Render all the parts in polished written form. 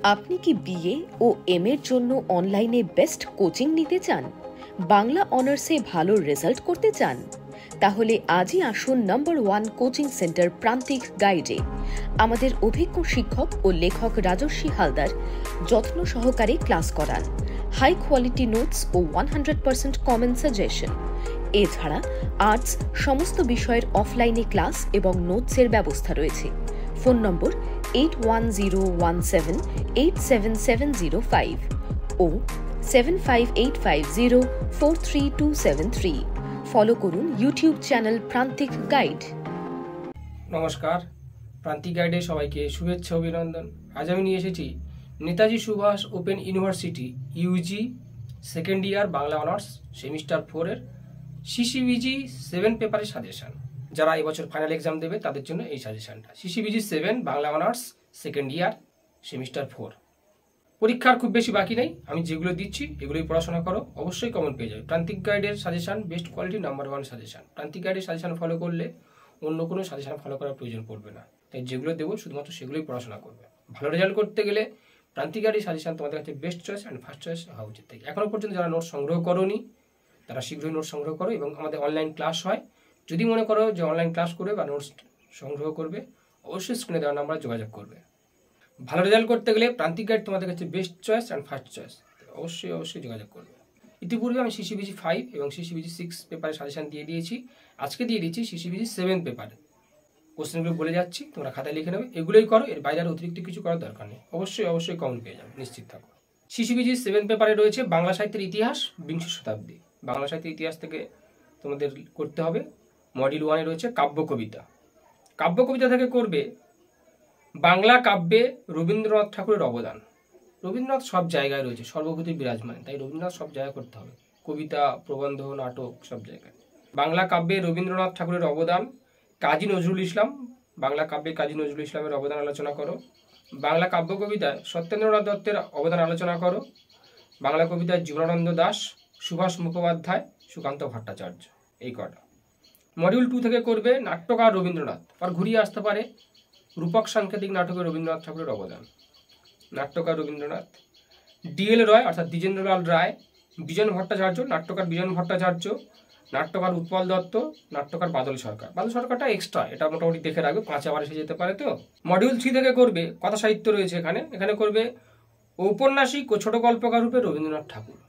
আপনি কি বিএ ও এম এর জন্য অনলাইনে বেস্ট কোচিং নিতে চান? বাংলা অনার্সে ভালো রেজাল্ট করতে চান? তাহলে আজই আসুন নম্বর 1 কোচিং সেন্টার প্রান্তিক গাইডে। আমাদের অভিজ্ঞ শিক্ষক ও লেখক রাজস্বী হালদার যত্ন সহকারে ক্লাস করান, হাই কোয়ালিটি নোটস ও 100% কমন সাজেশন। এছাড়া আর্টস সমস্ত বিষয়ের অফলাইনে ক্লাস এবং নোটসের ব্যবস্থা রয়েছে। ফোন নম্বর 8101787705 ও 7585043273। ফলো করুন ইউটিউব চ্যানেল প্রান্তিক গাইড। নমস্কার, প্রান্তিক গাইডে সবাইকে শুভেচ্ছা অভিনন্দন। আজ আমি নিয়ে এসেছি Netaji Subhash Open University UG second year Bangla honours semester 4-এর সিসিবিজি 7 পেপারের সাজেশন। যারা এবছর ফাইনাল এক্সাম দেবে তাদের জন্য এই সাজেশনটা। CCBG 7 Bangla honours second year semester 4। পরীক্ষার খুব বেশি বাকি নেই, আমি যেগুলো দিচ্ছি এগুলোই পড়াশোনা করো, অবশ্যই কমন পেয়ে যাবে। প্রান্তিক গাইডের suggestion best quality number 1 suggestion. প্রান্তিক গাইডের সাজেশন ফলো করলে অন্য কোনো সাজেশন ফলো করার প্রয়োজন পড়বে না। তাই যেগুলো দেবো শুধুমাত্র সেগুলোই পড়াশোনা করবে। ভালো রেজাল্ট করতে গেলে প্রান্তিক গাইডের সাজেশন তোমাদের কাছে best choice and first choice হওয়া উচিত। থেকে এখনও পর্যন্ত যারা নোট সংগ্রহ করোনি তারা শীঘ্রই নোট সংগ্রহ করো, এবং আমাদের অনলাইন ক্লাস হয়। যদি মনে করো যে অনলাইন ক্লাস করবে বা নোটস সংগ্রহ করবে, অবশ্যই স্ক্রিনে দেওয়া নাম্বারে যোগাযোগ করবে। ভালো রেজাল্ট করতে গেলে প্রান্তিক গাইড তোমাদের কাছে best choice and first choice, অবশ্যই যোগাযোগ করবে। ইতিপূর্বে আমি সিসিবিজি 5 এবং সিসিবিজি 6 পেপারের সাজেশন দিয়ে দিয়েছি। আজকে দিয়ে দিচ্ছি সিসিবিজি 7 পেপারে। কোশ্চেনগুলো বলে যাচ্ছি, তোমরা খাতায় লিখে নেবে। এগুলোই করো, এর বাইরে অতিরিক্ত কিছু করার দরকার নেই। অবশ্যই কমন পেয়ে যাবে, নিশ্চিত থাকো। সিসিবিজি 7 পেপারে রয়েছে বাংলা সাহিত্যের ইতিহাস বিংশ শতাব্দী। বাংলা সাহিত্যের ইতিহাস থেকে তোমাদের করতে হবে। মডিউল 1-এ রয়েছে কাব্য কবিতা। কাব্য কবিতা থেকে করবে বাংলা কাব্যে রবীন্দ্রনাথ ঠাকুরের অবদান। রবীন্দ্রনাথ সব জায়গায় রয়েছে, সর্বভূতি বিরাজমান, তাই রবীন্দ্রনাথ সব জায়গায় করতে হবে। কবিতা, প্রবন্ধ, নাটক সব জায়গায়। বাংলা কাব্যে রবীন্দ্রনাথ ঠাকুরের অবদান। কাজী নজরুল ইসলাম, বাংলা কাব্যে কাজী নজরুল ইসলামের অবদান আলোচনা করো। বাংলা কাব্য কবিতায় সত্যেন্দ্রনাথ দত্তের অবদান আলোচনা করো। বাংলা কবিতায় জীবনানন্দ দাশ, সুভাষ মুখোপাধ্যায়, সুকান্ত ভট্টাচার্য, এই কটা। মডিউল 2 থেকে করবে নাট্যকার রবীন্দ্রনাথ। আর ঘুরিয়ে আসতে পারে রূপক সাংকেতিক নাটকে রবীন্দ্রনাথ ঠাকুরের অবদান। নাট্যকার রবীন্দ্রনাথ। ডিএল রয় অর্থাৎ দ্বিজেন্দ্রলাল রায়, বিজন ভট্টাচার্য, নাট্যকার বিজন ভট্টাচার্য, নাট্যকার উৎপল দত্ত, নাট্যকার বাদল সরকার। বাদল সরকারটা এক্সট্রা, এটা মোটামুটি দেখে রাখবে, 5 আবার এসে যেতে পারে তো। মডিউল 3 থেকে করবে কথা সাহিত্য রয়েছে এখানে করবে ঔপন্যাসিক ও ছোট গল্পকার রূপে রবীন্দ্রনাথ ঠাকুর।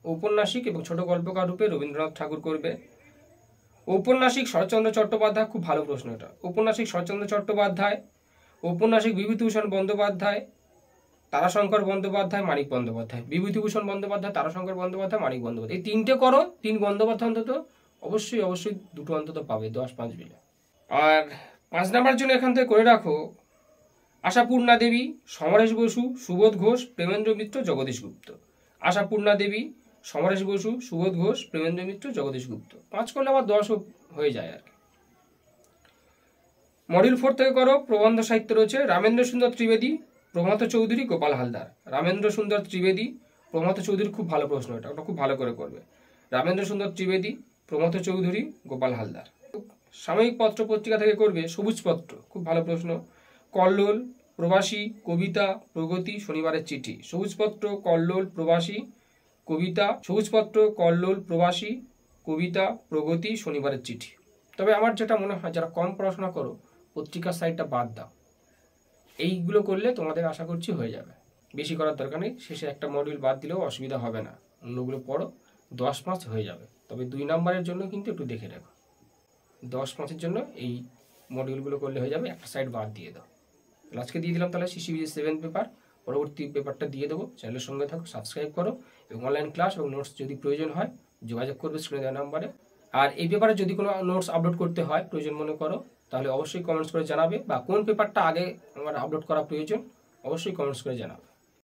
ঔপন্যাসিক এবং ছোট গল্পকার রূপে রবীন্দ্রনাথ ঠাকুর করবে। ঔপন্যাসিক শরৎচন্দ্র চট্টোপাধ্যায়, খুব ভালো প্রশ্ন এটা। ঔপন্যাসিক শরৎচন্দ্র চট্টোপাধ্যায়, ঔপন্যাসিক বিভূতিভূষণ বন্দ্যোপাধ্যায়, তারাশঙ্কর বন্দ্যোপাধ্যায়, মানিক বন্দ্যোপাধ্যায়। বিভূতিভূষণ বন্দ্যোপাধ্যায়, তারাশঙ্কর বন্দ্যোপাধ্যায়, মানিক বন্দ্যোপাধ্যায়, এই 3টে করো। 3 বন্দ্যোপাধ্যায় অন্তত অবশ্যই 2 অন্তত পাবে, 10-5 মিলে। আর 5 নাম্বার জন্য এখান থেকে করে রাখো আশাপূর্ণা দেবী, সমরেশ বসু, সুবোধ ঘোষ, প্রেমেন্দ্র মিত্র, জগদীশ গুপ্ত। আশাপূর্ণা দেবী, সমরেশ বসু, সুবোধ ঘোষ, প্রেমেন্দ্র মিত্র, জগদীশ গুপ্ত। 5 করলে আবার 10 হয়ে যায় আর কি। মডিউল 4 থেকে করো প্রবন্ধ সাহিত্য রয়েছে রামেন্দ্র সুন্দর ত্রিবেদী, প্রভাত চৌধুরী, গোপাল হালদার। রামেন্দ্র সুন্দর ত্রিবেদী, প্রভাত চৌধুরী, খুব ভালো প্রশ্ন এটা, ওটা খুব ভালো করে করবে। রামেন্দ্র সুন্দর ত্রিবেদী, প্রভাত চৌধুরী, গোপাল হালদার। সাময়িক পত্র পত্রিকা থেকে করবে সবুজ পত্র, খুব ভালো প্রশ্ন। কল্লোল, প্রবাসী, কবিতা, প্রগতি, শনিবারের চিঠি। সবুজপত্র, কল্লোল, প্রবাসী, কবিতা, সবুজপত্র, কল্লোল, প্রবাসী, কবিতা, প্রগতি, শনিবারের চিঠি। তবে আমার যেটা মনে হয়, যারা কম পড়াশোনা করো পত্রিকার সাইডটা বাদ দাও। এইগুলো করলে তোমাদের আশা করছি হয়ে যাবে, বেশি করার দরকার নেই। শেষে একটা মডিউল বাদ দিলেও অসুবিধা হবে না, অন্যগুলো পড়ো, 10 মাস হয়ে যাবে। তবে 2 নাম্বারের জন্য কিন্তু একটু দেখে রাখো, 10 মাসের জন্য এই মডিউলগুলো করলে হয়ে যাবে, একটা সাইড বাদ দিয়ে দাও। আজকে দিয়ে দিলাম তাহলে সিসিবিজি 7 পেপার। পরবর্তী পেপারটা দিয়ে দেবো, চ্যানেলের সঙ্গে থাকো, সাবস্ক্রাইব করো, এবং অনলাইন ক্লাস এবং নোটস যদি প্রয়োজন হয় যোগাযোগ করবে স্ক্রিনে দেওয়া নাম্বারে। আর এই পেপারে যদি কোনো নোটস আপলোড করতে হয় প্রয়োজন মনে করো, তাহলে অবশ্যই কমেন্টস করে জানাবে, বা কোন পেপারটা আগে আমার আপলোড করা প্রয়োজন অবশ্যই কমেন্টস করে জানাবে।